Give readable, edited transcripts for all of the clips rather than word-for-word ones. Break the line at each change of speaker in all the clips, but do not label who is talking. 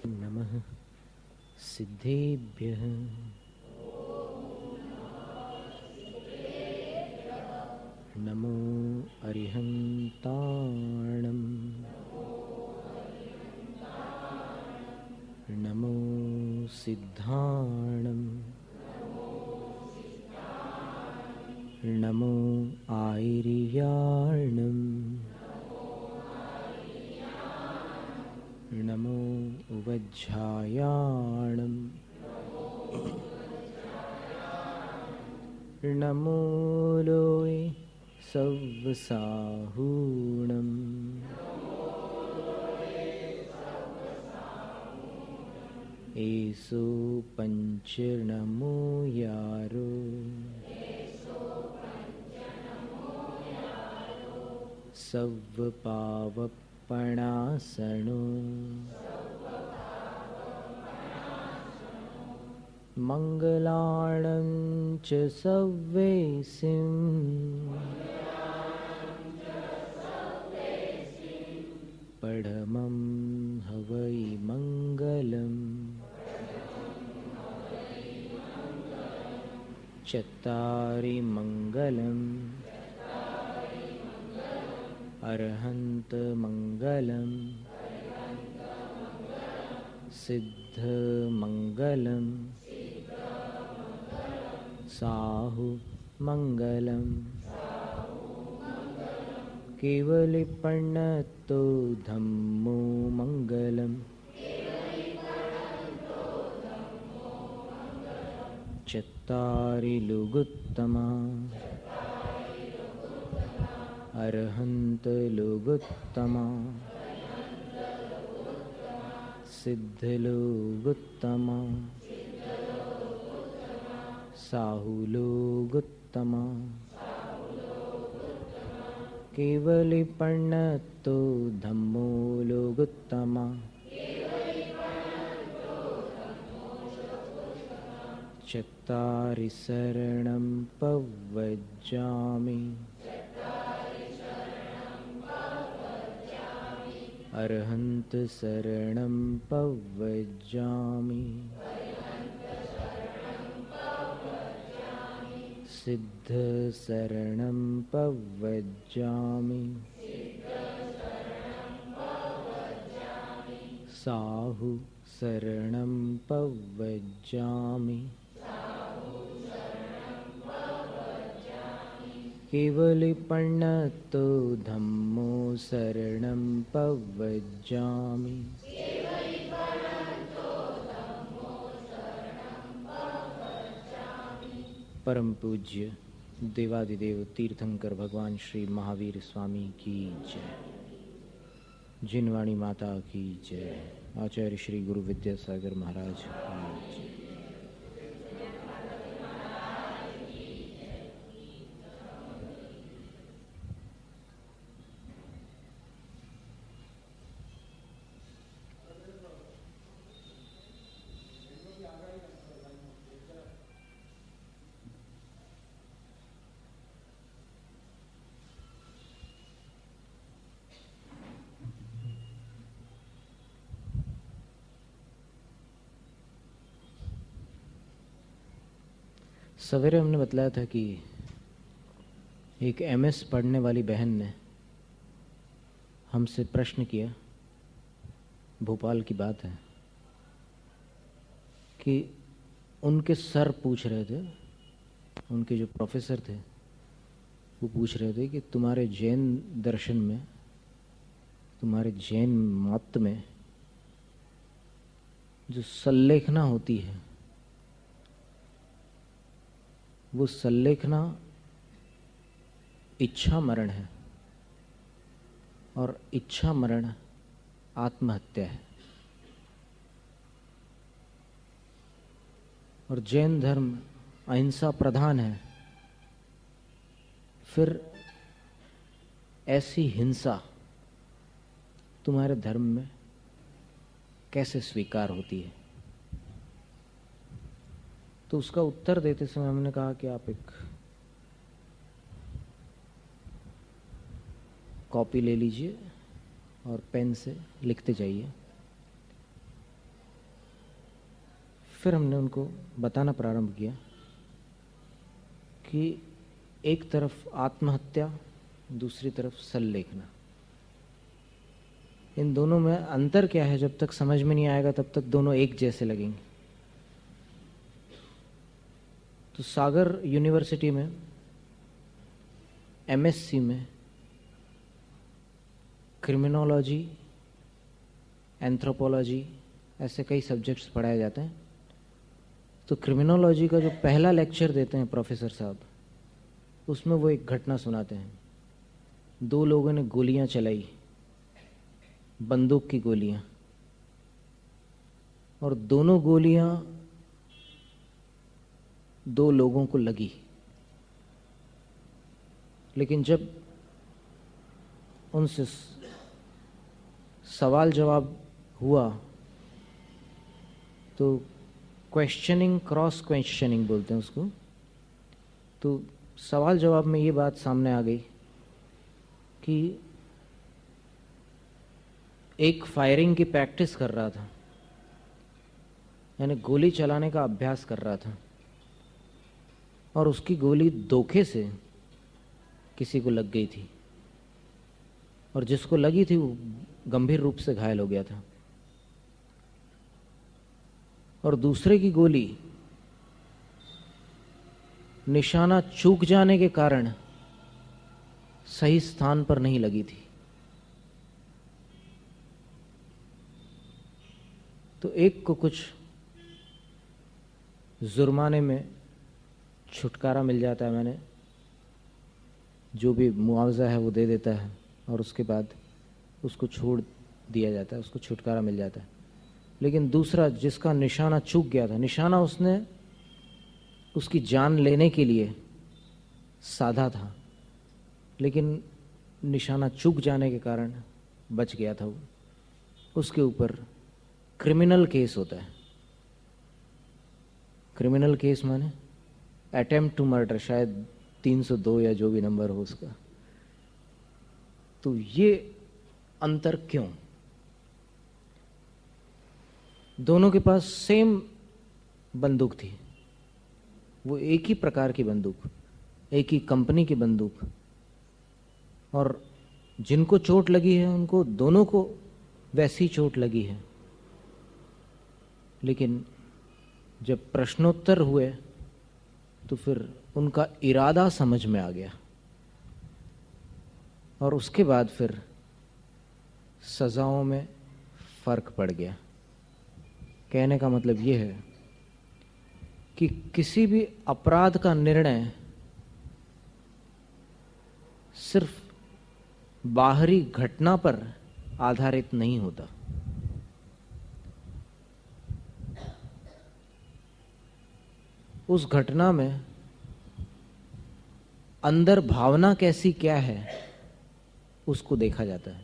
नमः सिद्धेभ्यः नमो अरिहन्ताणं नमो सिद्धाणं नमो आयर्याणं नमो वज्झायाणं नमो लोय सव्वसाहूणं एसो पंचनमो यारो सव्वपावपणासनो मंगलाणं च सव्वेसिं पढमं हवै मंगलम् चत्तारि मंगलम् अरहन्त मंगलम् सिद्ध मंगलम् साहु मंगलम् केवलिपण्णतो धम्मो मंगलम् चत्तारि लुगुत्तमा अरहन्त लुगुत्तमा सिद्ध लुगुत्तमा साहु लुगुत्तमा केवलिपण्णतो धम्मो लुगुत्तमा चत्तारि शरणं पव्वज्जामि अरहन्त शरणं पव्वज्जामि सिद्ध शरणं पव्वज्जामि साहु शरणं पव्वज्जामि केवलिपण्णतो धम्मो शरणं पव्वज्जामि परम पूज्य देवादिदेव तीर्थंकर भगवान श्री महावीर स्वामी की जय। जिनवाणी माता की जय। आचार्य श्री गुरु विद्यासागर महाराज की जय। सवेरे हमने बतलाया था कि एक एमएस पढ़ने वाली बहन ने हमसे प्रश्न किया, भोपाल की बात है, कि उनके सर पूछ रहे थे, उनके जो प्रोफेसर थे वो पूछ रहे थे कि तुम्हारे जैन दर्शन में, तुम्हारे जैन मत में जो संलेखना होती है वो संलेखना इच्छा मरण है और इच्छा मरण आत्महत्या है। और जैन धर्म अहिंसा प्रधान है, फिर ऐसी हिंसा तुम्हारे धर्म में कैसे स्वीकार होती है? तो उसका उत्तर देते समय हमने कहा कि आप एक कॉपी ले लीजिए और पेन से लिखते जाइए फिर हमने उनको बताना प्रारंभ किया कि एक तरफ आत्महत्या, दूसरी तरफ सल्लेखना, इन दोनों में अंतर क्या है जब तक समझ में नहीं आएगा तब तक दोनों एक जैसे लगेंगे। तो सागर यूनिवर्सिटी में एमएससी में क्रिमिनोलॉजी, एंथ्रोपोलॉजी, ऐसे कई सब्जेक्ट्स पढ़ाए जाते हैं। तो क्रिमिनोलॉजी का जो पहला लेक्चर देते हैं प्रोफेसर साहब, उसमें वो एक घटना सुनाते हैं। 2 लोगों ने गोलियां चलाई, बंदूक की गोलियां, और दोनों गोलियां 2 लोगों को लगी। लेकिन जब उनसे सवाल जवाब हुआ तो क्वेश्चनिंग, क्रॉस क्वेश्चनिंग बोलते हैं उसको, तो सवाल जवाब में ये बात सामने आ गई कि एक फायरिंग की प्रैक्टिस कर रहा था, यानी गोली चलाने का अभ्यास कर रहा था, और उसकी गोली धोखे से किसी को लग गई थी, और जिसको लगी थी वो गंभीर रूप से घायल हो गया था। और दूसरे की गोली निशाना चूक जाने के कारण सही स्थान पर नहीं लगी थी। तो एक को कुछ जुर्माने में छुटकारा मिल जाता है, मैंने जो भी मुआवजा है वो दे देता है, और उसके बाद उसको छोड़ दिया जाता है, उसको छुटकारा मिल जाता है। लेकिन दूसरा जिसका निशाना चूक गया था, निशाना उसने उसकी जान लेने के लिए साधा था, लेकिन निशाना चूक जाने के कारण बच गया था वो, उसके ऊपर क्रिमिनल केस होता है। क्रिमिनल केस माने अटेम्प्ट टू मर्डर, शायद 302 या जो भी नंबर हो उसका। तो ये अंतर क्यों? दोनों के पास सेम बंदूक थी, वो एक ही प्रकार की बंदूक, एक ही कंपनी की बंदूक, और जिनको चोट लगी है उनको दोनों को वैसी चोट लगी है। लेकिन जब प्रश्नोत्तर हुए तो फिर उनका इरादा समझ में आ गया, और उसके बाद फिर सजाओं में फर्क पड़ गया। कहने का मतलब ये है कि किसी भी अपराध का निर्णय सिर्फ बाहरी घटना पर आधारित नहीं होता। उस घटना में अंदर भावना कैसी क्या है उसको देखा जाता है।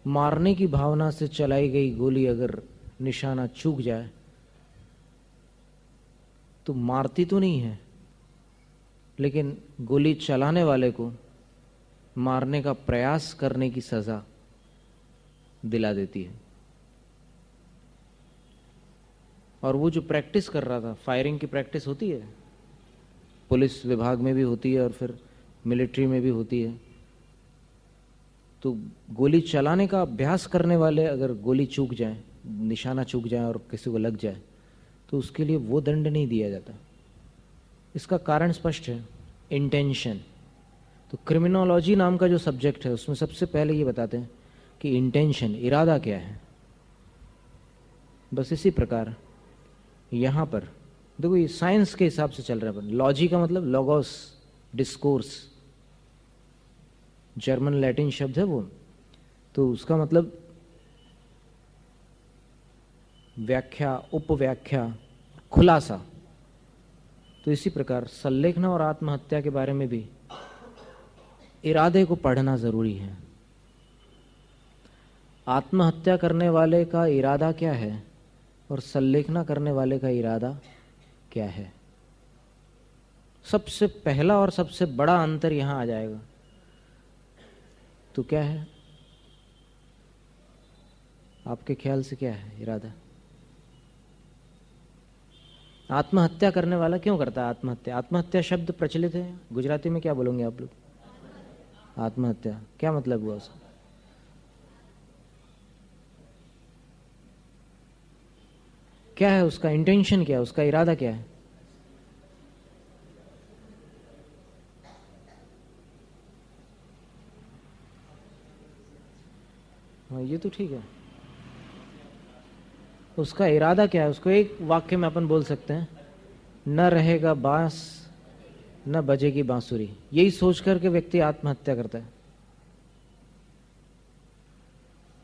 मारने की भावना से चलाई गई गोली अगर निशाना चूक जाए तो मारती तो नहीं है, लेकिन गोली चलाने वाले को मारने का प्रयास करने की सजा दिला देती है। और वो जो प्रैक्टिस कर रहा था, फायरिंग की प्रैक्टिस होती है, पुलिस विभाग में भी होती है और फिर मिलिट्री में भी होती है। तो गोली चलाने का अभ्यास करने वाले अगर गोली चूक जाए, निशाना चूक जाए और किसी को लग जाए तो उसके लिए वो दंड नहीं दिया जाता। इसका कारण स्पष्ट है, इंटेंशन। तो क्रिमिनोलॉजी नाम का जो सब्जेक्ट है उसमें सबसे पहले ये बताते हैं कि इंटेंशन, इरादा क्या है। बस इसी प्रकार यहाँ पर देखो, ये साइंस के हिसाब से चल रहा है। लॉजी का मतलब लॉगोस, डिस्कोर्स, जर्मन लैटिन शब्द है वो, तो उसका मतलब व्याख्या, उपव्याख्या, खुलासा। तो इसी प्रकार सल्लेखना और आत्महत्या के बारे में भी इरादे को पढ़ना जरूरी है। आत्महत्या करने वाले का इरादा क्या है और सल्लेखना करने वाले का इरादा क्या है। सबसे पहला और सबसे बड़ा अंतर यहां आ जाएगा। तो क्या है आपके ख्याल से, क्या है इरादा? आत्महत्या करने वाला क्यों करता है आत्महत्या? आत्महत्या शब्द प्रचलित है, गुजराती में क्या बोलोगे आप लोग? आत्महत्या क्या मतलब हुआ उसका? क्या है उसका इंटेंशन, क्या है उसका इरादा, क्या है? हाँ ये तो ठीक है, उसका इरादा क्या है? उसको एक वाक्य में अपन बोल सकते हैं, न रहेगा बांस न बजेगी बांसुरी। यही सोच करके व्यक्ति आत्महत्या करता है।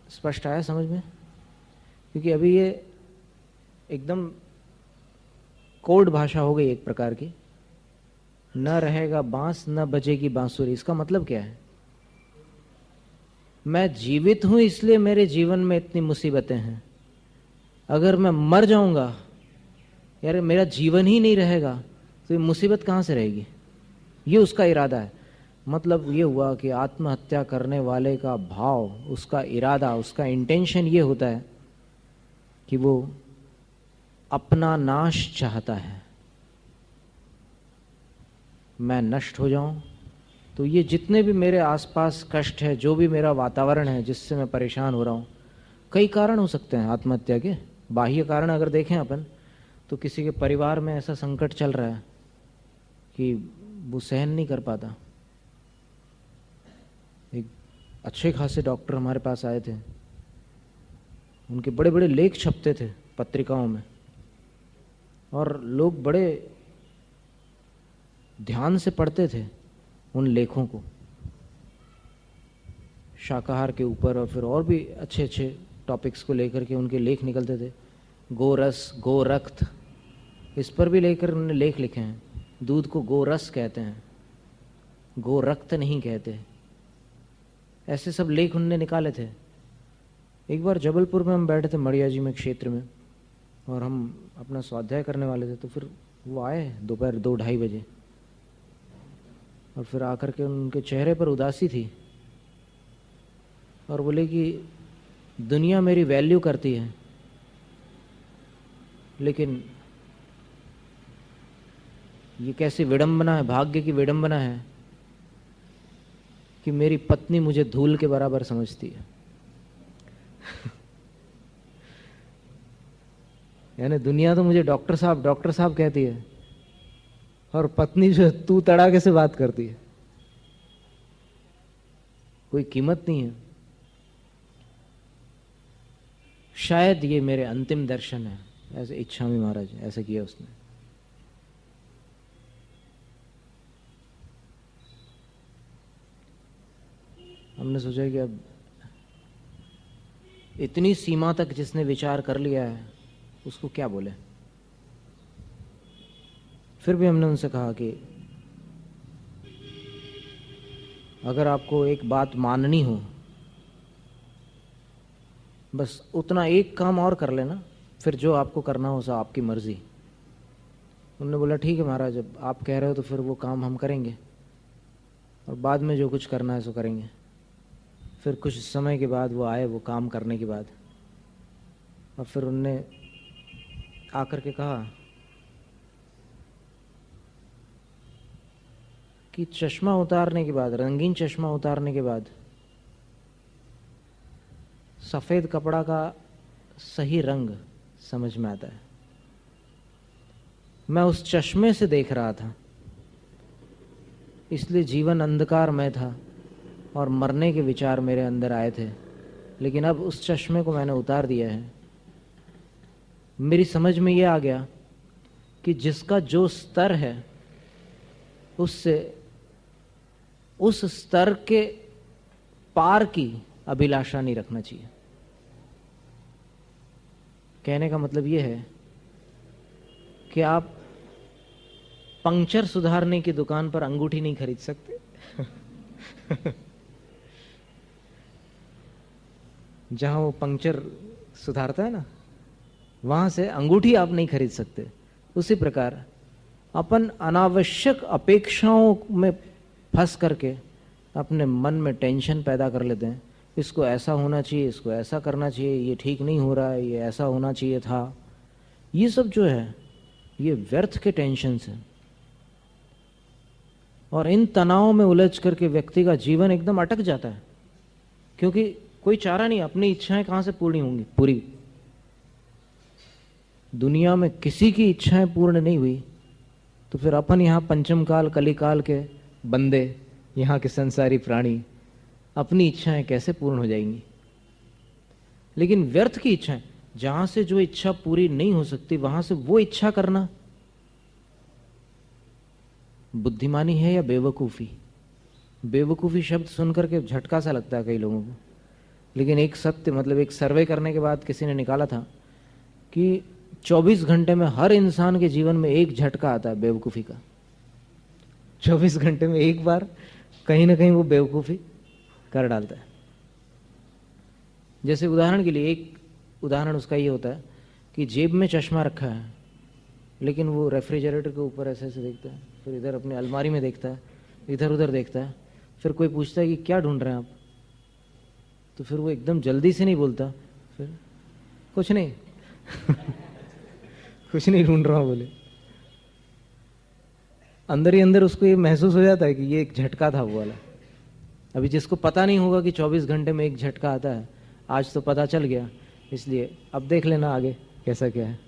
स्पष्ट आया समझ में? क्योंकि अभी ये एकदम कोड भाषा हो गई एक प्रकार की। न रहेगा बांस न बजेगी बांसुरी, इसका मतलब क्या है? मैं जीवित हूं इसलिए मेरे जीवन में इतनी मुसीबतें हैं, अगर मैं मर जाऊंगा, यार मेरा जीवन ही नहीं रहेगा, तो ये मुसीबत कहां से रहेगी? ये उसका इरादा है। मतलब ये हुआ कि आत्महत्या करने वाले का भाव, उसका इरादा, उसका इंटेंशन ये होता है कि वो अपना नाश चाहता है, मैं नष्ट हो जाऊं। तो ये जितने भी मेरे आसपास कष्ट है, जो भी मेरा वातावरण है जिससे मैं परेशान हो रहा हूं, कई कारण हो सकते हैं आत्महत्या के। बाह्य कारण अगर देखें अपन, तो किसी के परिवार में ऐसा संकट चल रहा है कि वो सहन नहीं कर पाता। एक अच्छे खासे डॉक्टर हमारे पास आए थे, उनके बड़े बड़े लेख छपते थे पत्रिकाओं में, और लोग बड़े ध्यान से पढ़ते थे उन लेखों को, शाकाहार के ऊपर और फिर और भी अच्छे अच्छे टॉपिक्स को लेकर के उनके लेख निकलते थे। गोरस, गोरक्त, इस पर भी लेकर उन्होंने लेख लिखे हैं। दूध को गोरस कहते हैं, गोरक्त नहीं कहते। ऐसे सब लेख उन्होंने निकाले थे। एक बार जबलपुर में हम बैठे थे, मड़िया जी में क्षेत्र में, और हम अपना स्वाध्याय करने वाले थे, तो फिर वो आए दोपहर 2-2:30 बजे, और फिर आकर के उनके चेहरे पर उदासी थी और बोले कि दुनिया मेरी वैल्यू करती है, लेकिन ये कैसी विडंबना है, भाग्य की विडंबना है कि मेरी पत्नी मुझे धूल के बराबर समझती है। यानी दुनिया तो मुझे डॉक्टर साहब कहती है, और पत्नी जो है तू तड़ाके से बात करती है, कोई कीमत नहीं है। शायद ये मेरे अंतिम दर्शन है, ऐसे इच्छामी महाराज ऐसे किया उसने। हमने सोचा कि अब इतनी सीमा तक जिसने विचार कर लिया है उसको क्या बोले। फिर भी हमने उनसे कहा कि अगर आपको एक बात माननी हो, बस उतना एक काम और कर लेना, फिर जो आपको करना हो सब आपकी मर्जी। उन्होंने बोला ठीक है महाराज, जब आप कह रहे हो तो फिर वो काम हम करेंगे, और बाद में जो कुछ करना है सो करेंगे। फिर कुछ समय के बाद वो आए, वो काम करने के बाद, और फिर उनने आकर के कहा कि चश्मा उतारने के बाद, रंगीन चश्मा उतारने के बाद, सफेद कपड़ा का सही रंग समझ में आता है। मैं उस चश्मे से देख रहा था, इसलिए जीवन अंधकारमय था और मरने के विचार मेरे अंदर आए थे, लेकिन अब उस चश्मे को मैंने उतार दिया है। मेरी समझ में ये आ गया कि जिसका जो स्तर है, उससे उस स्तर के पार की अभिलाषा नहीं रखना चाहिए। कहने का मतलब ये है कि आप पंक्चर सुधारने की दुकान पर अंगूठी नहीं खरीद सकते। जहां वो पंक्चर सुधारता है ना, वहां से अंगूठी आप नहीं खरीद सकते। उसी प्रकार अपन अनावश्यक अपेक्षाओं में फंस करके अपने मन में टेंशन पैदा कर लेते हैं। इसको ऐसा होना चाहिए, इसको ऐसा करना चाहिए, ये ठीक नहीं हो रहा है, ये ऐसा होना चाहिए था। ये सब जो है, ये व्यर्थ के टेंशन है। और इन तनावों में उलझ करके व्यक्ति का जीवन एकदम अटक जाता है, क्योंकि कोई चारा नहीं, अपनी इच्छाएं कहां से पूरी होंगी। पूरी दुनिया में किसी की इच्छाएं पूर्ण नहीं हुई तो फिर अपन यहाँ पंचम काल कलिकाल के बंदे, यहाँ के संसारी प्राणी, अपनी इच्छाएं कैसे पूर्ण हो जाएंगी। लेकिन व्यर्थ की इच्छाएं, जहां से जो इच्छा पूरी नहीं हो सकती वहां से वो इच्छा करना बुद्धिमानी है या बेवकूफ़ी। बेवकूफ़ी शब्द सुनकर के झटका सा लगता है कई लोगों को, लेकिन एक सत्य, मतलब एक सर्वे करने के बाद किसी ने निकाला था कि 24 घंटे में हर इंसान के जीवन में एक झटका आता है बेवकूफ़ी का। 24 घंटे में एक बार कहीं ना कहीं वो बेवकूफ़ी कर डालता है। जैसे उदाहरण के लिए, एक उदाहरण उसका ये होता है कि जेब में चश्मा रखा है, लेकिन वो रेफ्रिजरेटर के ऊपर ऐसे ऐसे देखता है, फिर इधर अपनी अलमारी में देखता है, इधर उधर देखता है, फिर कोई पूछता है कि क्या ढूंढ रहे हैं आप, तो फिर वो एकदम जल्दी से नहीं बोलता, फिर कुछ नहीं कुछ नहीं ढूंढ रहा हूँ बोले। अंदर ही अंदर उसको ये महसूस हो जाता है कि ये एक झटका था वो वाला। अभी जिसको पता नहीं होगा कि 24 घंटे में एक झटका आता है, आज तो पता चल गया, इसलिए अब देख लेना आगे कैसा क्या है।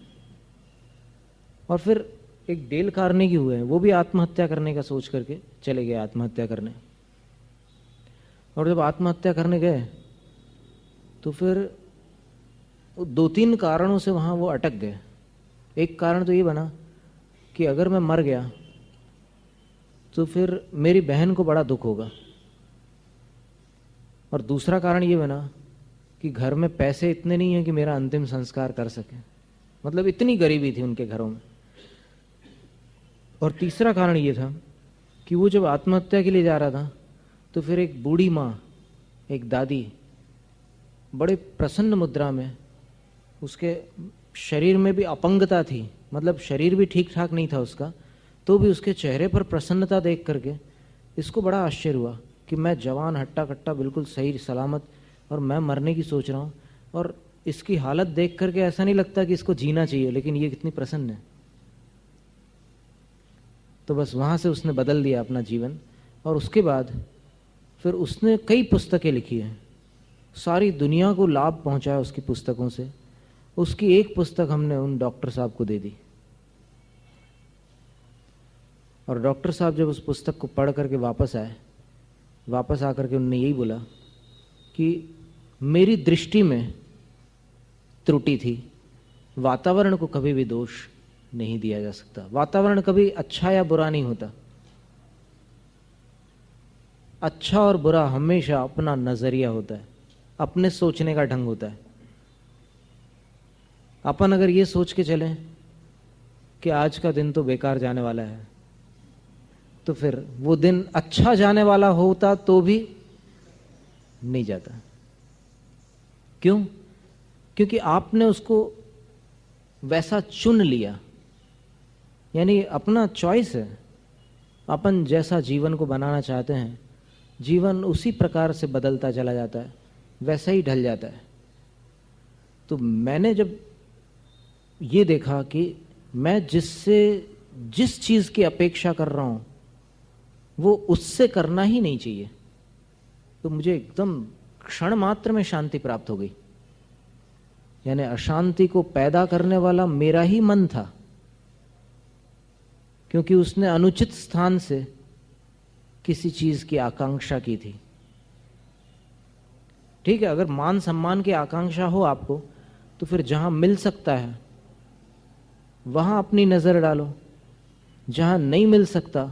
और फिर एक डेल कार्नेगी हुए हैं, वो भी आत्महत्या करने का सोच करके चले गए आत्महत्या करने। और जब आत्महत्या करने गए तो फिर 2-3 कारणों से वहां वो अटक गए। एक कारण तो ये बना कि अगर मैं मर गया तो फिर मेरी बहन को बड़ा दुख होगा, और दूसरा कारण ये बना कि घर में पैसे इतने नहीं है कि मेरा अंतिम संस्कार कर सके, मतलब इतनी गरीबी थी उनके घरों में। और तीसरा कारण ये था कि वो जब आत्महत्या के लिए जा रहा था तो फिर एक बूढ़ी माँ, एक दादी, बड़े प्रसन्न मुद्रा में, उसके शरीर में भी अपंगता थी, मतलब शरीर भी ठीक ठाक नहीं था उसका, तो भी उसके चेहरे पर प्रसन्नता देख करके इसको बड़ा आश्चर्य हुआ कि मैं जवान हट्टा कट्टा बिल्कुल सही सलामत, और मैं मरने की सोच रहा हूँ, और इसकी हालत देख करके ऐसा नहीं लगता कि इसको जीना चाहिए, लेकिन ये कितनी प्रसन्न है। तो बस वहाँ से उसने बदल दिया अपना जीवन। और उसके बाद फिर उसने कई पुस्तकें लिखी हैं, सारी दुनिया को लाभ पहुँचाया उसकी पुस्तकों से। उसकी एक पुस्तक हमने उन डॉक्टर साहब को दे दी, और डॉक्टर साहब जब उस पुस्तक को पढ़ करके वापस आए, वापस आकर के उन्होंने यही बोला कि मेरी दृष्टि में त्रुटि थी, वातावरण को कभी भी दोष नहीं दिया जा सकता, वातावरण कभी अच्छा या बुरा नहीं होता, अच्छा और बुरा हमेशा अपना नजरिया होता है, अपने सोचने का ढंग होता है। अपन अगर ये सोच के चलें कि आज का दिन तो बेकार जाने वाला है, तो फिर वो दिन अच्छा जाने वाला होता तो भी नहीं जाता। क्यों? क्योंकि आपने उसको वैसा चुन लिया, यानी अपना चॉइस है। अपन जैसा जीवन को बनाना चाहते हैं, जीवन उसी प्रकार से बदलता चला जाता है, वैसा ही ढल जाता है। तो मैंने जब ये देखा कि मैं जिस चीज की अपेक्षा कर रहा हूं वो उससे करना ही नहीं चाहिए, तो मुझे एकदम क्षण मात्र में शांति प्राप्त हो गई। यानी अशांति को पैदा करने वाला मेरा ही मन था, क्योंकि उसने अनुचित स्थान से किसी चीज की आकांक्षा की थी। ठीक है, अगर मान सम्मान की आकांक्षा हो आपको, तो फिर जहां मिल सकता है वहां अपनी नजर डालो, जहां नहीं मिल सकता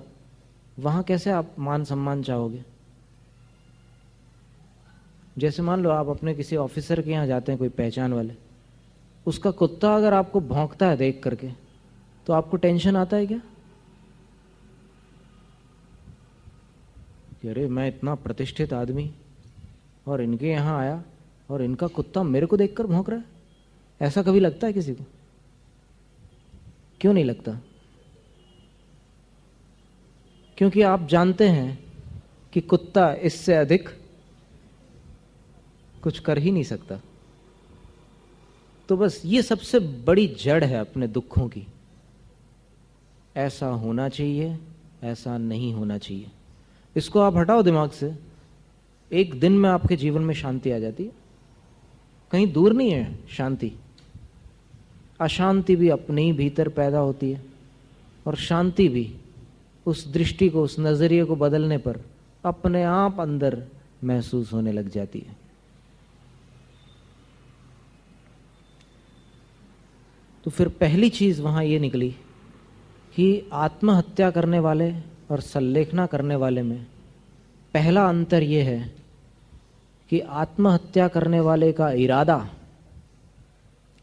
वहां कैसे आप मान सम्मान चाहोगे। जैसे मान लो आप अपने किसी ऑफिसर के यहां जाते हैं, कोई पहचान वाले, उसका कुत्ता अगर आपको भौंकता है देख करके, तो आपको टेंशन आता है क्या? अरे मैं इतना प्रतिष्ठित आदमी और इनके यहां आया और इनका कुत्ता मेरे को देखकर भौंक रहा है, ऐसा कभी लगता है किसी को? क्यों नहीं लगता? क्योंकि आप जानते हैं कि कुत्ता इससे अधिक कुछ कर ही नहीं सकता। तो बस ये सबसे बड़ी जड़ है अपने दुखों की, ऐसा होना चाहिए, ऐसा नहीं होना चाहिए। इसको आप हटाओ दिमाग से, एक दिन में आपके जीवन में शांति आ जाती है। कहीं दूर नहीं है शांति। अशांति भी अपने ही भीतर पैदा होती है, और शांति भी उस दृष्टि को, उस नजरिए को बदलने पर अपने आप अंदर महसूस होने लग जाती है। तो फिर पहली चीज वहां ये निकली कि आत्महत्या करने वाले और सल्लेखना करने वाले में पहला अंतर यह है कि आत्महत्या करने वाले का इरादा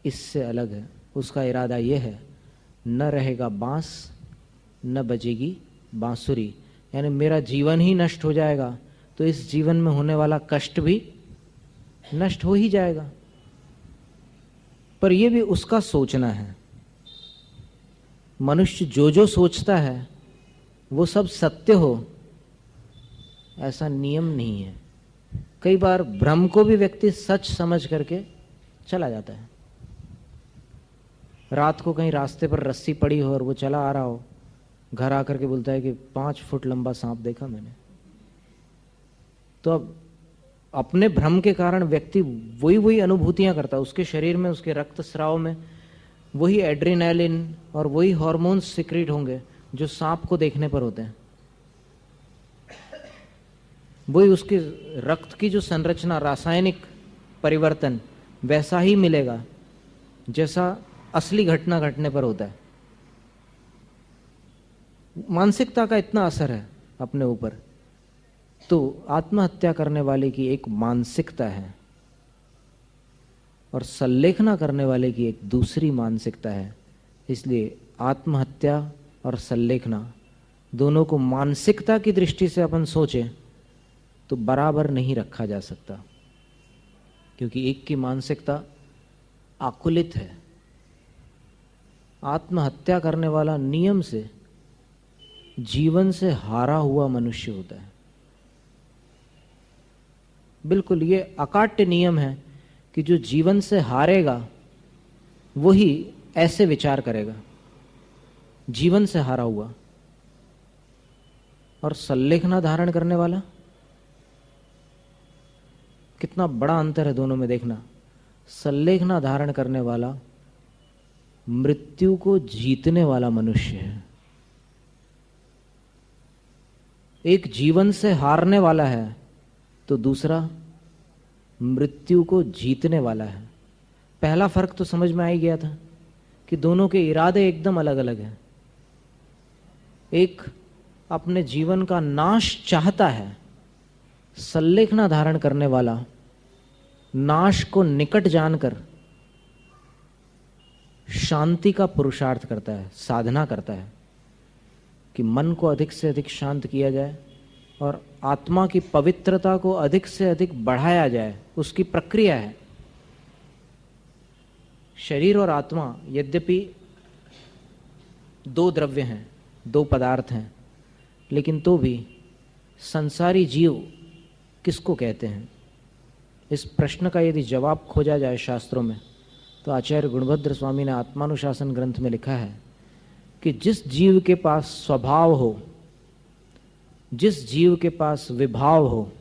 इससे अलग है। उसका इरादा यह है, न रहेगा बांस न बजेगी बांसुरी, यानी मेरा जीवन ही नष्ट हो जाएगा तो इस जीवन में होने वाला कष्ट भी नष्ट हो ही जाएगा। पर यह भी उसका सोचना है। मनुष्य जो जो सोचता है वो सब सत्य हो, ऐसा नियम नहीं है। कई बार भ्रम को भी व्यक्ति सच समझ करके चला जाता है। रात को कहीं रास्ते पर रस्सी पड़ी हो और वो चला आ रहा हो, घर आकर के बोलता है कि 5 फुट लंबा सांप देखा मैंने। तो अब अपने भ्रम के कारण व्यक्ति वही वही अनुभूतियां करता है। उसके शरीर में, उसके रक्त स्राव में वही एड्रेनालिन और वही हार्मोन्स सिक्रीट होंगे जो सांप को देखने पर होते हैं। वही उसके रक्त की जो संरचना, रासायनिक परिवर्तन वैसा ही मिलेगा जैसा असली घटना घटने पर होता है। मानसिकता का इतना असर है अपने ऊपर। तो आत्महत्या करने वाले की एक मानसिकता है और सल्लेखना करने वाले की एक दूसरी मानसिकता है। इसलिए आत्महत्या और सल्लेखना दोनों को मानसिकता की दृष्टि से अपन सोचें तो बराबर नहीं रखा जा सकता, क्योंकि एक की मानसिकता आकुलित है। आत्महत्या करने वाला नियम से जीवन से हारा हुआ मनुष्य होता है। बिल्कुल ये अकाट्य नियम है कि जो जीवन से हारेगा वही ऐसे विचार करेगा, जीवन से हारा हुआ। और सल्लेखना धारण करने वाला, कितना बड़ा अंतर है दोनों में देखना। सल्लेखना धारण करने वाला मृत्यु को जीतने वाला मनुष्य है। एक जीवन से हारने वाला है तो दूसरा मृत्यु को जीतने वाला है। पहला फर्क तो समझ में आ ही गया था कि दोनों के इरादे एकदम अलग अलग हैं। एक अपने जीवन का नाश चाहता है, सल्लेखना धारण करने वाला नाश को निकट जानकर शांति का पुरुषार्थ करता है, साधना करता है कि मन को अधिक से अधिक शांत किया जाए और आत्मा की पवित्रता को अधिक से अधिक बढ़ाया जाए। उसकी प्रक्रिया है। शरीर और आत्मा यद्यपि दो द्रव्य हैं, दो पदार्थ हैं, लेकिन तो भी संसारी जीव किसको कहते हैं? इस प्रश्न का यदि जवाब खोजा जाए शास्त्रों में तो आचार्य गुणभद्र स्वामी ने आत्मानुशासन ग्रंथ में लिखा है कि जिस जीव के पास स्वभाव हो, जिस जीव के पास विभाव हो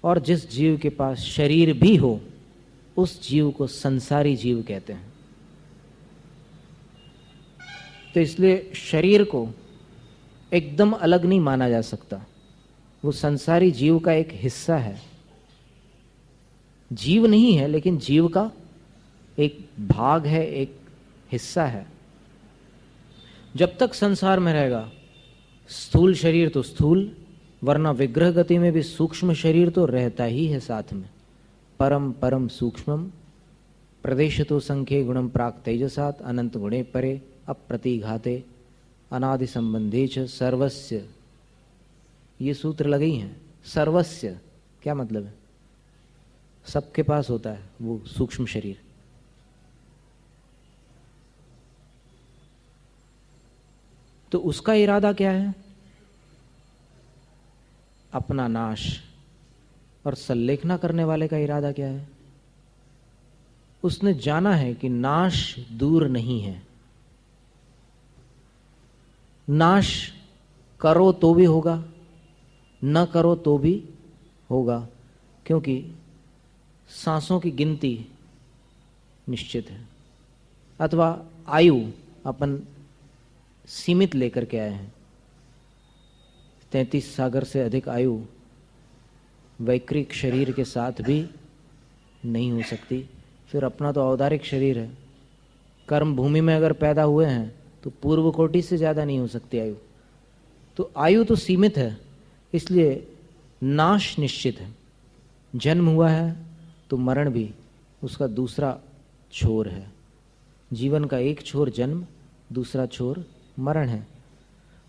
और जिस जीव के पास शरीर भी हो, उस जीव को संसारी जीव कहते हैं। तो इसलिए शरीर को एकदम अलग नहीं माना जा सकता। वो संसारी जीव का एक हिस्सा है। जीव नहीं है लेकिन जीव का एक भाग है, एक हिस्सा है। जब तक संसार में रहेगा स्थूल शरीर तो स्थूल, वरना विग्रह गति में भी सूक्ष्म शरीर तो रहता ही है साथ में। परम परम सूक्ष्मम प्रदेशतो संख्ये गुणम प्राक तेजसात अनंत गुणे परे अप्रतिघाते अनादि संबंधे च सर्वस्य। ये सूत्र लगे ही हैं। सर्वस्य क्या मतलब है? सबके पास होता है वो सूक्ष्म शरीर। तो उसका इरादा क्या है? अपना नाश। और सल्लेखना करने वाले का इरादा क्या है? उसने जाना है कि नाश दूर नहीं है। नाश करो तो भी होगा, न करो तो भी होगा, क्योंकि सांसों की गिनती निश्चित है, अथवा आयु अपन सीमित लेकर के आए हैं। 33 सागर से अधिक आयु वैक्रिक शरीर के साथ भी नहीं हो सकती। फिर अपना तो औदारिक शरीर है, कर्म भूमि में अगर पैदा हुए हैं तो पूर्व कोटि से ज़्यादा नहीं हो सकती आयु। तो आयु तो सीमित है, इसलिए नाश निश्चित है। जन्म हुआ है तो मरण भी उसका दूसरा छोर है। जीवन का एक छोर जन्म, दूसरा छोर मरण है।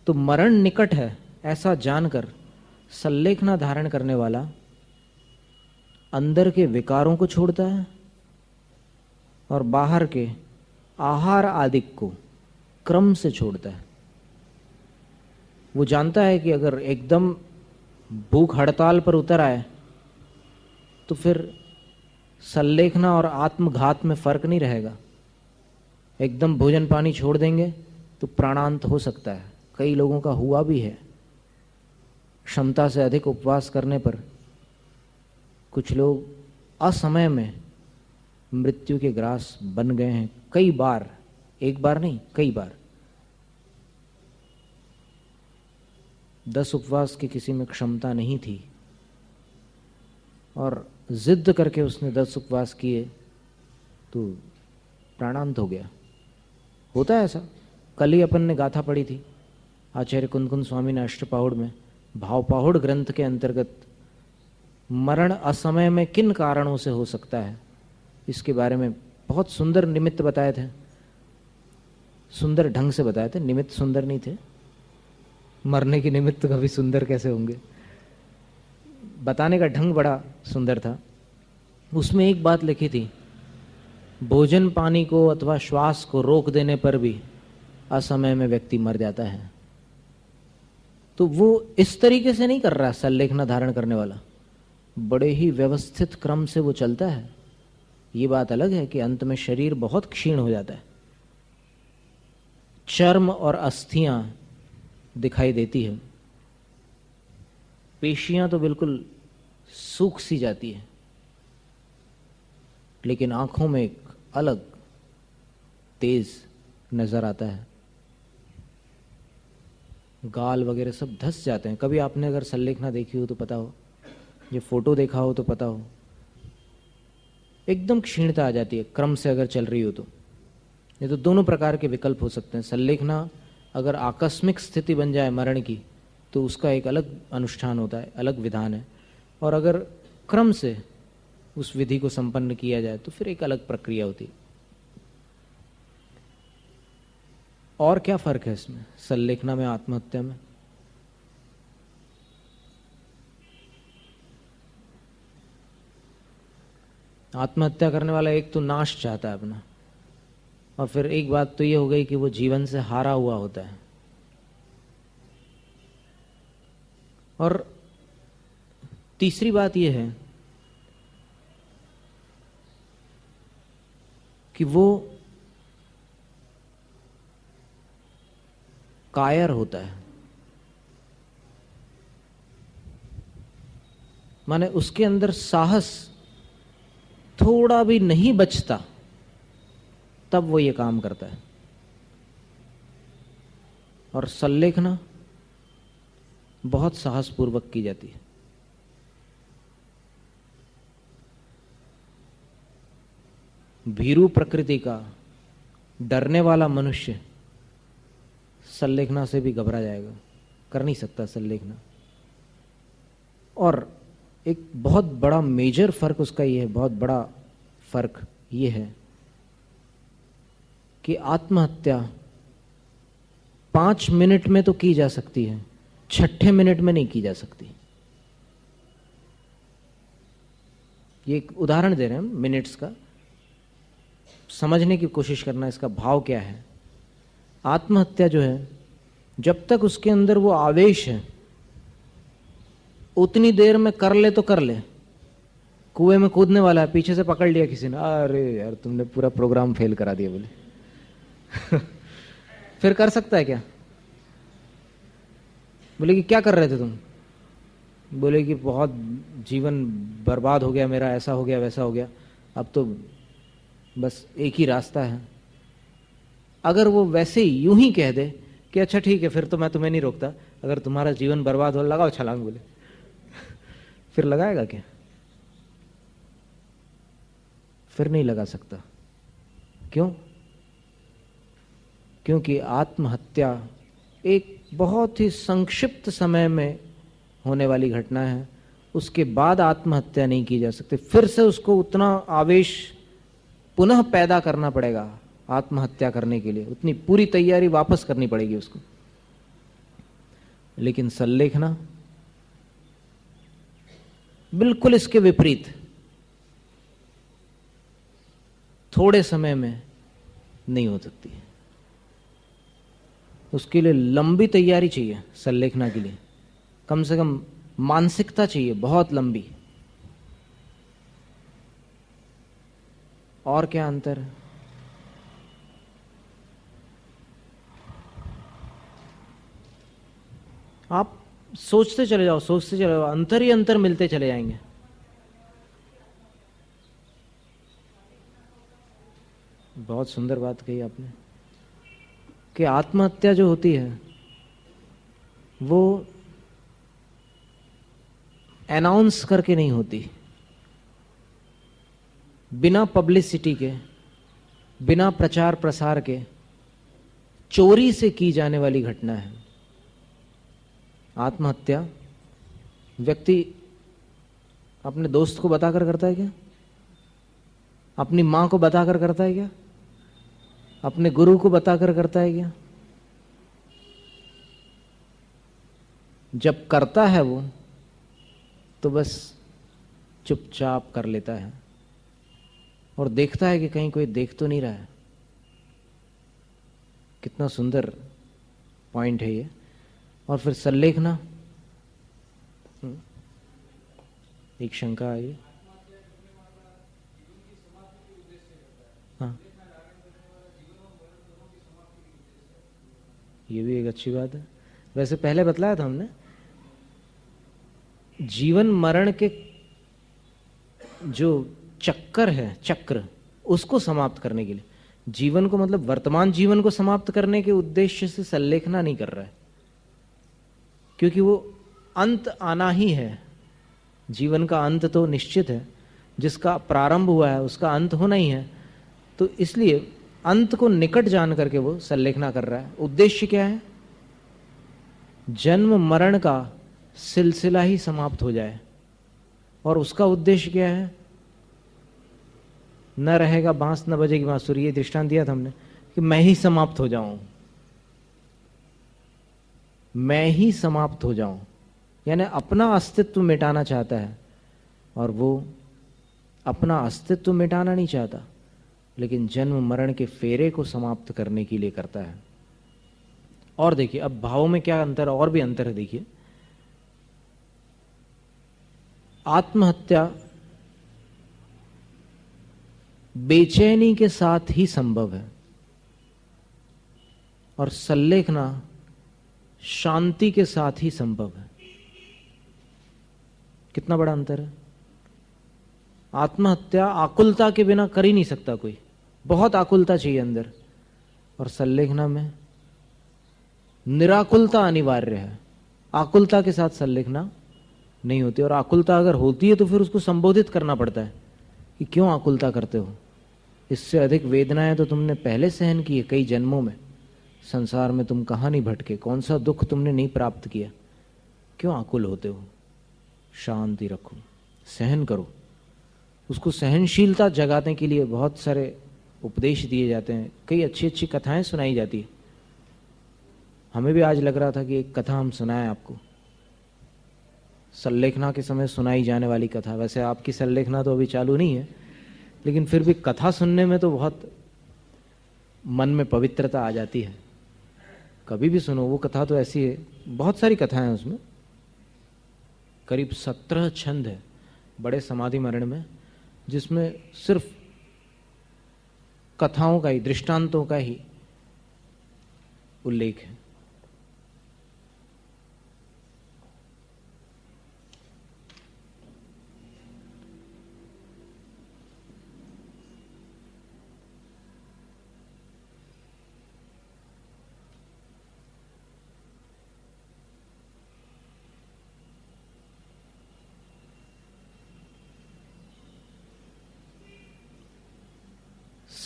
तो मरण निकट है ऐसा जानकर सल्लेखना धारण करने वाला अंदर के विकारों को छोड़ता है और बाहर के आहार आदि को क्रम से छोड़ता है। वो जानता है कि अगर एकदम भूख हड़ताल पर उतर आए तो फिर सल्लेखना और आत्मघात में फर्क नहीं रहेगा। एकदम भोजन पानी छोड़ देंगे तो प्राणांत हो सकता है, कई लोगों का हुआ भी है। क्षमता से अधिक उपवास करने पर कुछ लोग असमय में मृत्यु के ग्रास बन गए हैं, कई बार, एक बार नहीं कई बार। 10 उपवास की किसी में क्षमता नहीं थी और जिद करके उसने 10 उपवास किए तो प्राणांत हो गया। होता है ऐसा। कल ही अपन ने गाथा पढ़ी थी आचार्य कुंदकुंद स्वामी ने अष्टपाहुड़ में, भावपाहुड़ ग्रंथ के अंतर्गत मरण असमय में किन कारणों से हो सकता है, इसके बारे में बहुत सुंदर निमित्त बताए थे, सुंदर ढंग से बताए थे। निमित्त सुंदर नहीं थे, मरने के निमित्त कभी सुंदर कैसे होंगे, बताने का ढंग बड़ा सुंदर था। उसमें एक बात लिखी थी, भोजन पानी को अथवा श्वास को रोक देने पर भी असमय में व्यक्ति मर जाता है। तो वो इस तरीके से नहीं कर रहा सल्लेखना धारण करने वाला, बड़े ही व्यवस्थित क्रम से वो चलता है। ये बात अलग है कि अंत में शरीर बहुत क्षीण हो जाता है, चर्म और अस्थियां दिखाई देती है, पेशियां तो बिल्कुल सूख सी जाती है, लेकिन आंखों में एक अलग तेज नजर आता है, गाल वगैरह सब धस जाते हैं। कभी आपने अगर सल्लेखना देखी हो तो पता हो, ये फोटो देखा हो तो पता हो, एकदम क्षीणता आ जाती है क्रम से अगर चल रही हो तो। ये तो दोनों प्रकार के विकल्प हो सकते हैं। सल्लेखना अगर आकस्मिक स्थिति बन जाए मरण की तो उसका एक अलग अनुष्ठान होता है, अलग विधान है, और अगर क्रम से उस विधि को संपन्न किया जाए तो फिर एक अलग प्रक्रिया होती है। और क्या फर्क है इसमें, सल्लेखना में, आत्महत्या में? आत्महत्या करने वाला एक तो नाश चाहता है अपना, और फिर एक बात तो ये हो गई कि वो जीवन से हारा हुआ होता है। और तीसरी बात ये है कि वो कायर होता है, माने उसके अंदर साहस थोड़ा भी नहीं बचता, तब वो ये काम करता है। और सल्लेखना बहुत साहसपूर्वक की जाती है। भीरू प्रकृति का डरने वाला मनुष्य सल्लेखना से भी घबरा जाएगा, कर नहीं सकता सल्लेखना। और एक बहुत बड़ा मेजर फर्क उसका ये है, बहुत बड़ा फर्क ये है कि आत्महत्या 5 मिनट में तो की जा सकती है, 6ठे मिनट में नहीं की जा सकती। ये एक उदाहरण दे रहे हैं हम मिनट्स का, समझने की कोशिश करना इसका भाव क्या है। आत्महत्या जो है, जब तक उसके अंदर वो आवेश है उतनी देर में कर ले तो कर ले। कुएं में कूदने वाला है, पीछे से पकड़ लिया किसी ने, अरे यार तुमने पूरा प्रोग्राम फेल करा दिया बोले फिर कर सकता है क्या? बोले कि क्या कर रहे थे तुम? बोले कि बहुत जीवन बर्बाद हो गया मेरा, ऐसा हो गया वैसा हो गया, अब तो बस एक ही रास्ता है। अगर वो वैसे ही यूं ही कह दे कि अच्छा ठीक है फिर तो मैं तुम्हें नहीं रोकता, अगर तुम्हारा जीवन बर्बाद हो लगाओ छलांग, बोले फिर लगाएगा क्या? फिर नहीं लगा सकता। क्यों? क्योंकि आत्महत्या एक बहुत ही संक्षिप्त समय में होने वाली घटना है, उसके बाद आत्महत्या नहीं की जा सकती। फिर से उसको उतना आवेश पुनः पैदा करना पड़ेगा आत्महत्या करने के लिए, उतनी पूरी तैयारी वापस करनी पड़ेगी उसको। लेकिन संलेखना बिल्कुल इसके विपरीत, थोड़े समय में नहीं हो सकती। उसके लिए लंबी तैयारी चाहिए, संलेखना के लिए कम से कम मानसिकता चाहिए बहुत लंबी। और क्या अंतर है? आप सोचते चले जाओ, सोचते चले जाओ, अंतर ही अंतर मिलते चले जाएंगे। बहुत सुंदर बात कही आपने कि आत्महत्या जो होती है वो अनाउंस करके नहीं होती, बिना पब्लिसिटी के, बिना प्रचार प्रसार के, चोरी से की जाने वाली घटना है। आत्महत्या व्यक्ति अपने दोस्त को बताकर करता है क्या? अपनी मां को बताकर करता है क्या? अपने गुरु को बताकर करता है क्या? जब करता है वो तो बस चुपचाप कर लेता है और देखता है कि कहीं कोई देख तो नहीं रहा है। कितना सुंदर पॉइंट है ये। और फिर संलेखना, एक शंका आई। हाँ, ये भी एक अच्छी बात है। वैसे पहले बतलाया था हमने, जीवन मरण के जो चक्कर है, चक्र, उसको समाप्त करने के लिए, जीवन को मतलब वर्तमान जीवन को समाप्त करने के उद्देश्य से संलेखना नहीं कर रहा है, क्योंकि वो अंत आना ही है। जीवन का अंत तो निश्चित है, जिसका प्रारंभ हुआ है उसका अंत होना ही है। तो इसलिए अंत को निकट जान करके वो संलेखना कर रहा है। उद्देश्य क्या है? जन्म मरण का सिलसिला ही समाप्त हो जाए। और उसका उद्देश्य क्या है? न रहेगा बांस न बजेगी बांसुरी, ये दृष्टांत दिया था हमने कि मैं ही समाप्त हो जाऊं, मैं ही समाप्त हो जाऊं, यानी अपना अस्तित्व मिटाना चाहता है। और वो अपना अस्तित्व मिटाना नहीं चाहता, लेकिन जन्म मरण के फेरे को समाप्त करने के लिए करता है। और देखिए अब भावों में क्या अंतर, और भी अंतर है। देखिए, आत्महत्या बेचैनी के साथ ही संभव है और संलेखना शांति के साथ ही संभव है। कितना बड़ा अंतर है। आत्महत्या आकुलता के बिना कर ही नहीं सकता कोई, बहुत आकुलता चाहिए अंदर। और संलेखना में निराकुलता अनिवार्य है, आकुलता के साथ संलेखना नहीं होती। और आकुलता अगर होती है तो फिर उसको संबोधित करना पड़ता है कि क्यों आकुलता करते हो, इससे अधिक वेदनाएं तो तुमने पहले सहन की है कई जन्मों में, संसार में तुम कहाँ नहीं भटके, कौन सा दुख तुमने नहीं प्राप्त किया, क्यों आकुल होते हो। शांति रखो, सहन करो। उसको सहनशीलता जगाने के लिए बहुत सारे उपदेश दिए जाते हैं, कई अच्छी अच्छी कथाएं सुनाई जाती है। हमें भी आज लग रहा था कि एक कथा हम सुनाएं आपको, संलेखना के समय सुनाई जाने वाली कथा। वैसे आपकी संलेखना तो अभी चालू नहीं है, लेकिन फिर भी कथा सुनने में तो बहुत मन में पवित्रता आ जाती है। कभी भी सुनो, वो कथा तो ऐसी है, बहुत सारी कथाएं हैं उसमें, करीब 17 छंद है बड़े समाधि मरण में, जिसमें सिर्फ कथाओं का ही, दृष्टांतों का ही उल्लेख है।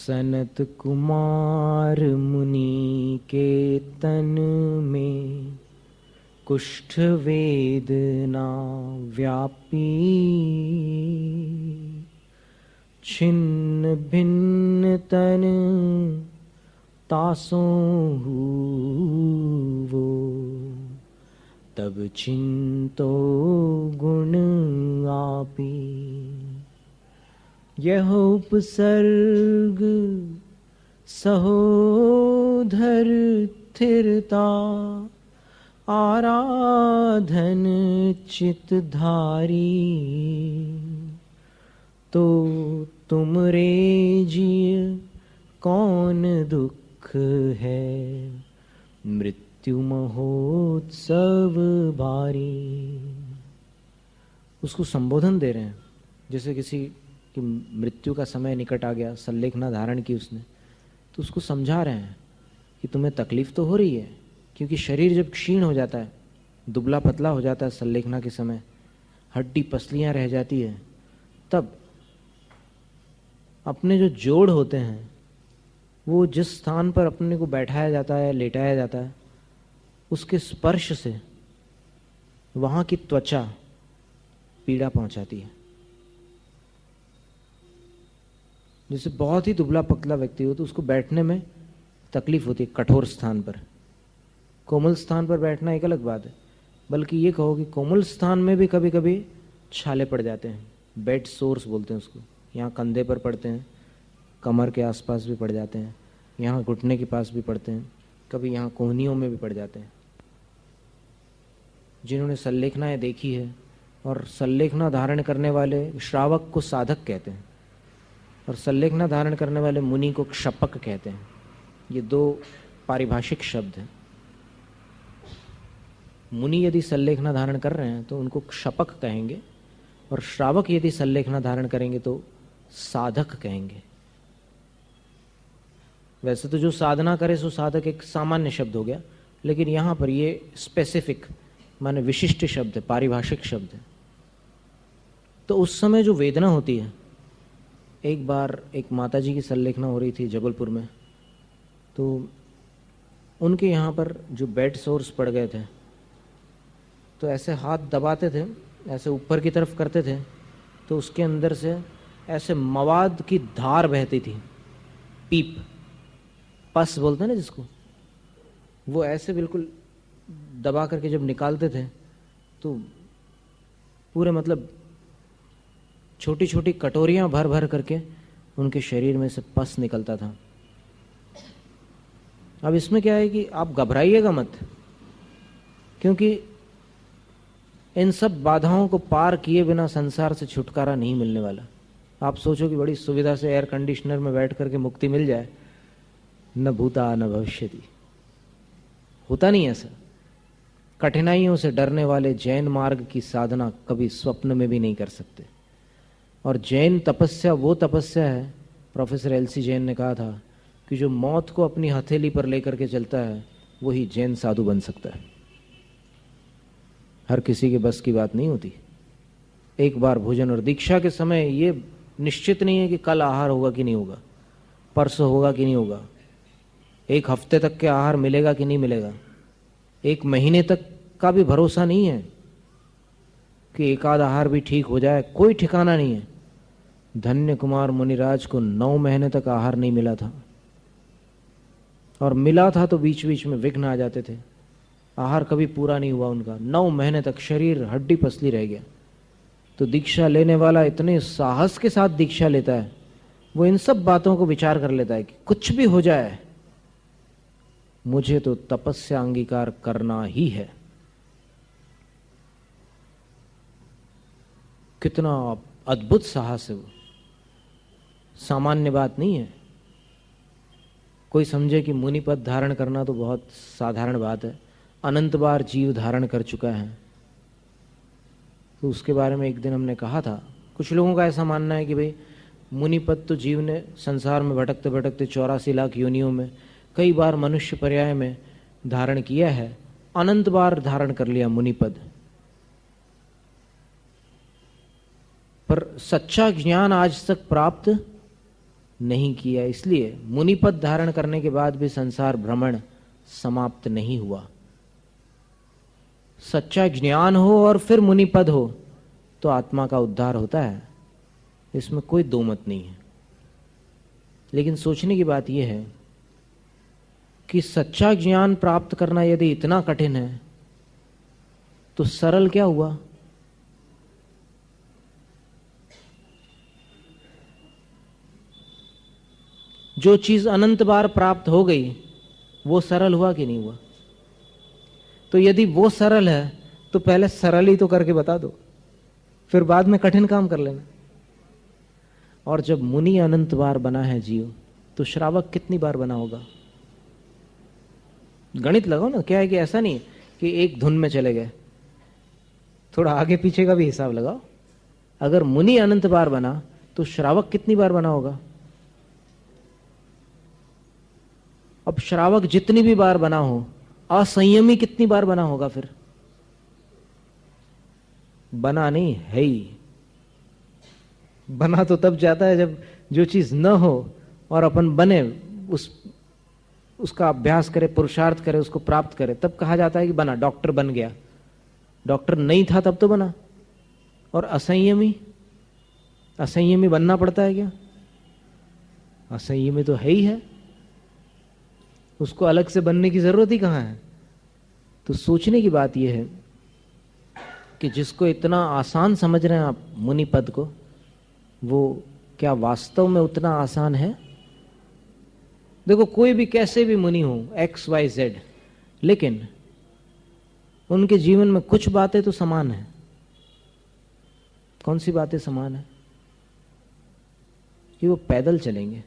सनत कुमार मुनि के तन में कुष्ठ वेदना व्यापी, छिन्न भिन्न तन तासों वो, तब चिंतो गुण आपी। यह उपसर्ग सहोधर स्थिरता, आराधन चित धारी। तो तुम रे जिय कौन दुख है, मृत्यु महोत्सव भारी। उसको संबोधन दे रहे हैं, जैसे किसी की मृत्यु का समय निकट आ गया, संलेखना धारण की उसने, तो उसको समझा रहे हैं कि तुम्हें तकलीफ तो हो रही है, क्योंकि शरीर जब क्षीण हो जाता है, दुबला पतला हो जाता है संलेखना के समय, हड्डी पसलियां रह जाती है, तब अपने जो जोड़ होते हैं, वो जिस स्थान पर अपने को बैठाया जाता है, लेटाया जाता है, उसके स्पर्श से वहाँ की त्वचा पीड़ा पहुंचाती है। जैसे बहुत ही दुबला पतला व्यक्ति हो तो उसको बैठने में तकलीफ होती है कठोर स्थान पर। कोमल स्थान पर बैठना एक अलग बात है, बल्कि ये कहो कि कोमल स्थान में भी कभी कभी छाले पड़ जाते हैं, बेड सोर्स बोलते हैं उसको। यहाँ कंधे पर पड़ते हैं, कमर के आसपास भी पड़ जाते हैं, यहाँ घुटने के पास भी पड़ते हैं, कभी यहाँ कोहनियों में भी पड़ जाते हैं। जिन्होंने संलेखनाएं देखी है, और संलेखना धारण करने वाले श्रावक को साधक कहते हैं, और संलेखना धारण करने वाले मुनि को क्षपक कहते हैं। ये दो पारिभाषिक शब्द हैं। मुनि यदि संलेखना धारण कर रहे हैं तो उनको क्षपक कहेंगे, और श्रावक यदि संलेखना धारण करेंगे तो साधक कहेंगे। वैसे तो जो साधना करे सो साधक एक सामान्य शब्द हो गया, लेकिन यहाँ पर ये स्पेसिफिक माने विशिष्ट शब्द है, पारिभाषिक शब्द है। तो उस समय जो वेदना होती है, एक बार एक माताजी की संलेखना हो रही थी जबलपुर में, तो उनके यहाँ पर जो बेड सोर्स पड़ गए थे, तो ऐसे हाथ दबाते थे, ऐसे ऊपर की तरफ करते थे, तो उसके अंदर से ऐसे मवाद की धार बहती थी, पीप, पस बोलते हैं ना जिसको, वो ऐसे बिल्कुल दबा करके जब निकालते थे तो पूरे मतलब छोटी छोटी कटोरियां भर भर करके उनके शरीर में से पस निकलता था। अब इसमें क्या है कि आप घबराइएगा मत, क्योंकि इन सब बाधाओं को पार किए बिना संसार से छुटकारा नहीं मिलने वाला। आप सोचो कि बड़ी सुविधा से एयर कंडीशनर में बैठ करके मुक्ति मिल जाए, न भूता न भविष्यति, होता नहीं ऐसा। कठिनाइयों से डरने वाले जैन मार्ग की साधना कभी स्वप्न में भी नहीं कर सकते। और जैन तपस्या वो तपस्या है, प्रोफेसर एलसी जैन ने कहा था कि जो मौत को अपनी हथेली पर लेकर के चलता है वही जैन साधु बन सकता है। हर किसी के बस की बात नहीं होती। एक बार भोजन और दीक्षा के समय ये निश्चित नहीं है कि कल आहार होगा कि नहीं होगा, परसों होगा कि नहीं होगा, एक हफ्ते तक के आहार मिलेगा कि नहीं मिलेगा, एक महीने तक का भी भरोसा नहीं है कि एक आध आहार भी ठीक हो जाए, कोई ठिकाना नहीं है। धन्य कुमार मुनिराज को 9 महीने तक आहार नहीं मिला था, और मिला था तो बीच बीच में विघ्न आ जाते थे, आहार कभी पूरा नहीं हुआ उनका। 9 महीने तक शरीर हड्डी पसली रह गया। तो दीक्षा लेने वाला इतने साहस के साथ दीक्षा लेता है, वो इन सब बातों को विचार कर लेता है कि कुछ भी हो जाए मुझे तो तपस्या अंगीकार करना ही है। कितना अद्भुत साहस है वो, सामान्य बात नहीं है। कोई समझे कि मुनि पद धारण करना तो बहुत साधारण बात है, अनंत बार जीव धारण कर चुका है, तो उसके बारे में एक दिन हमने कहा था। कुछ लोगों का ऐसा मानना है कि भाई मुनि पद तो जीव ने संसार में भटकते भटकते 84 लाख योनियों में कई बार मनुष्य पर्याय में धारण किया है, अनंत बार धारण कर लिया मुनि पद। पर सच्चा ज्ञान आज तक प्राप्त नहीं किया, इसलिए मुनिपद धारण करने के बाद भी संसार भ्रमण समाप्त नहीं हुआ। सच्चा ज्ञान हो और फिर मुनिपद हो तो आत्मा का उद्धार होता है, इसमें कोई दो मत नहीं है। लेकिन सोचने की बात यह है कि सच्चा ज्ञान प्राप्त करना यदि इतना कठिन है तो सरल क्या हुआ? जो चीज अनंत बार प्राप्त हो गई वो सरल हुआ कि नहीं हुआ? तो यदि वो सरल है तो पहले सरल ही तो करके बता दो, फिर बाद में कठिन काम कर लेना। और जब मुनि अनंत बार बना है जीव, तो श्रावक कितनी बार बना होगा? गणित लगाओ ना। क्या है कि ऐसा नहीं कि एक धुन में चले गए, थोड़ा आगे पीछे का भी हिसाब लगाओ। अगर मुनि अनंत बार बना तो श्रावक कितनी बार बना होगा? अब श्रावक जितनी भी बार बना हो, असंयमी कितनी बार बना होगा? फिर बना नहीं है ही। बना तो तब जाता है जब जो चीज न हो और अपन बने, उसका अभ्यास करे, पुरुषार्थ करे, उसको प्राप्त करे, तब कहा जाता है कि बना। डॉक्टर बन गया, डॉक्टर नहीं था तब तो बना। और असंयमी, असंयमी बनना पड़ता है क्या? असंयमी तो है ही है, उसको अलग से बनने की जरूरत ही कहां है? तो सोचने की बात यह है कि जिसको इतना आसान समझ रहे हैं आप मुनि पद को, वो क्या वास्तव में उतना आसान है? देखो, कोई भी कैसे भी मुनि हो, XYZ, लेकिन उनके जीवन में कुछ बातें तो समान है। कौन सी बातें समान है? कि वो पैदल चलेंगे।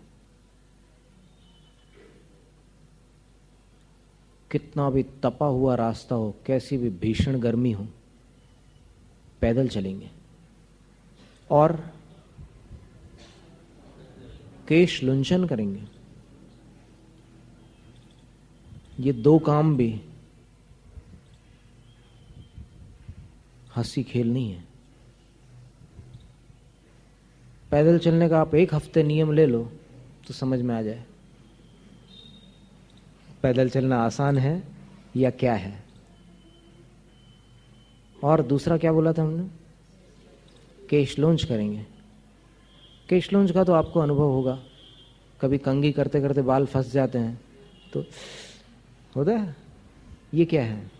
कितना भी तपा हुआ रास्ता हो, कैसी भी भीषण गर्मी हो, पैदल चलेंगे। और केश लुंचन करेंगे। ये दो काम भी हंसी खेल नहीं है। पैदल चलने का आप एक हफ्ते नियम ले लो तो समझ में आ जाए पैदल चलना आसान है या क्या है। और दूसरा क्या बोला था हमने? केश लॉन्च करेंगे। केश लॉन्च का तो आपको अनुभव होगा, कभी कंघी करते करते बाल फंस जाते हैं तो होता है। ये क्या है?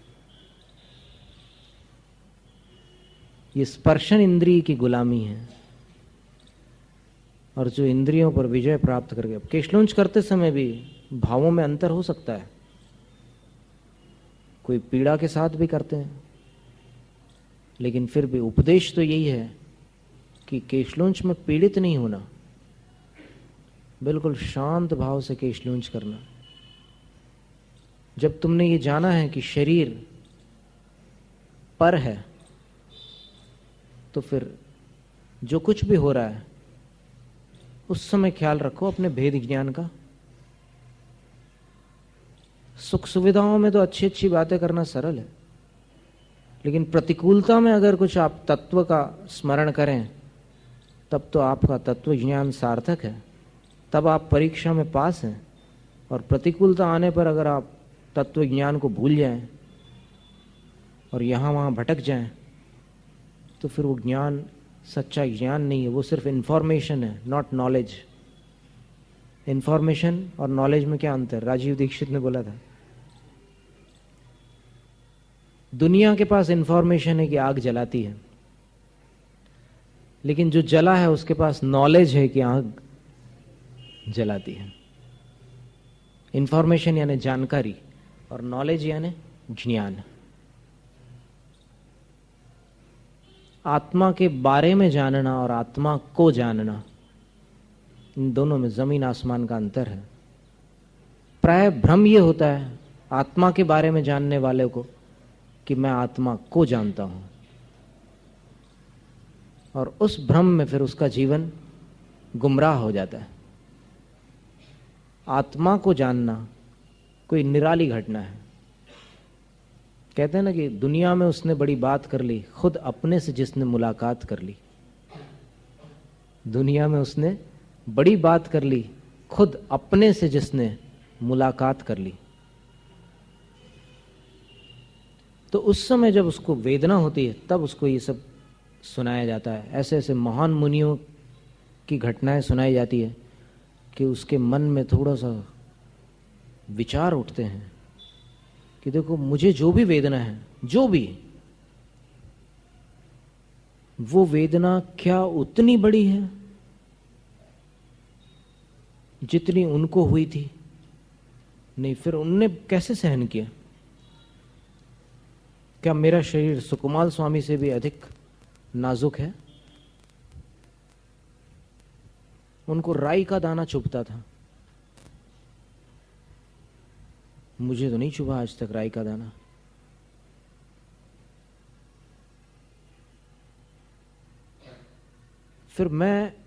ये स्पर्शन इंद्रिय की गुलामी है। और जो इंद्रियों पर विजय प्राप्त कर गया, केश लॉन्च करते समय भी भावों में अंतर हो सकता है। कोई पीड़ा के साथ भी करते हैं, लेकिन फिर भी उपदेश तो यही है कि केशलूंच में पीड़ित नहीं होना, बिल्कुल शांत भाव से केशलूंच करना। जब तुमने ये जाना है कि शरीर पर है, तो फिर जो कुछ भी हो रहा है उस समय ख्याल रखो अपने भेद ज्ञान का। सुख सुविधाओं में तो अच्छी अच्छी बातें करना सरल है, लेकिन प्रतिकूलता में अगर कुछ आप तत्व का स्मरण करें तब तो आपका तत्व ज्ञान सार्थक है, तब आप परीक्षा में पास हैं। और प्रतिकूलता आने पर अगर आप तत्व ज्ञान को भूल जाएं और यहाँ वहाँ भटक जाएं तो फिर वो ज्ञान सच्चा ज्ञान नहीं है, वो सिर्फ इंफॉर्मेशन है, नॉट नॉलेज। इंफॉर्मेशन और नॉलेज में क्या अंतर? राजीव दीक्षित ने बोला था, दुनिया के पास इंफॉर्मेशन है कि आग जलाती है, लेकिन जो जला है उसके पास नॉलेज है कि आग जलाती है। इंफॉर्मेशन यानी जानकारी और नॉलेज यानी ज्ञान। आत्मा के बारे में जानना और आत्मा को जानना, इन दोनों में जमीन आसमान का अंतर है। प्राय भ्रम ये होता है आत्मा के बारे में जानने वाले को कि मैं आत्मा को जानता हूं, और उस भ्रम में फिर उसका जीवन गुमराह हो जाता है। आत्मा को जानना कोई निराली घटना है। कहते हैं ना कि दुनिया में उसने बड़ी बात कर ली, खुद अपने से जिसने मुलाकात कर ली। दुनिया में उसने बड़ी बात कर ली खुद अपने से जिसने मुलाकात कर ली। तो उस समय जब उसको वेदना होती है तब उसको ये सब सुनाया जाता है। ऐसे ऐसे महान मुनियों की घटनाएं सुनाई जाती है कि उसके मन में थोड़ा सा विचार उठते हैं कि देखो मुझे जो भी वेदना है, जो भी, वो वेदना क्या उतनी बड़ी है जितनी उनको हुई थी? नहीं, फिर उनने कैसे सहन किया? क्या मेरा शरीर सुकुमाल स्वामी से भी अधिक नाजुक है? उनको राई का दाना चुभता था, मुझे तो नहीं चुभा आज तक राई का दाना। फिर मैं